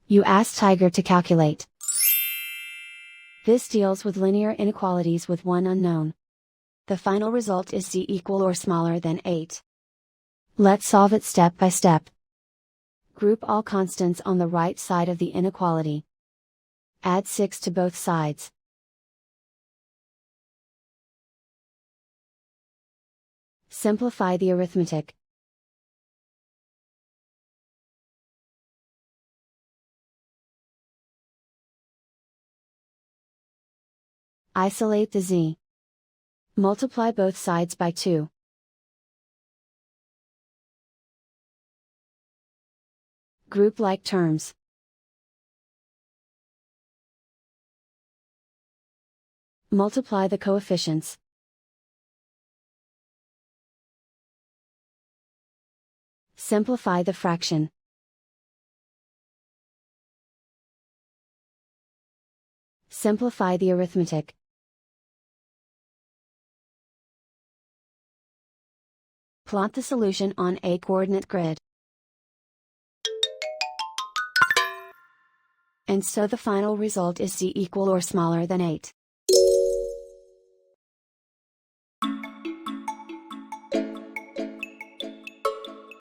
You ask Tiger to calculate. This deals with linear inequalities with one unknown. The final result is z equal or smaller than 8. Let's solve it step by step. Group all constants on the right side of the inequality. Add 6 to both sides. Simplify the arithmetic. Isolate the z. Multiply both sides by 2. Group like terms. Multiply the coefficients. Simplify the fraction. Simplify the arithmetic. Plot the solution on a coordinate grid. And so the final result is z equal or smaller than 8.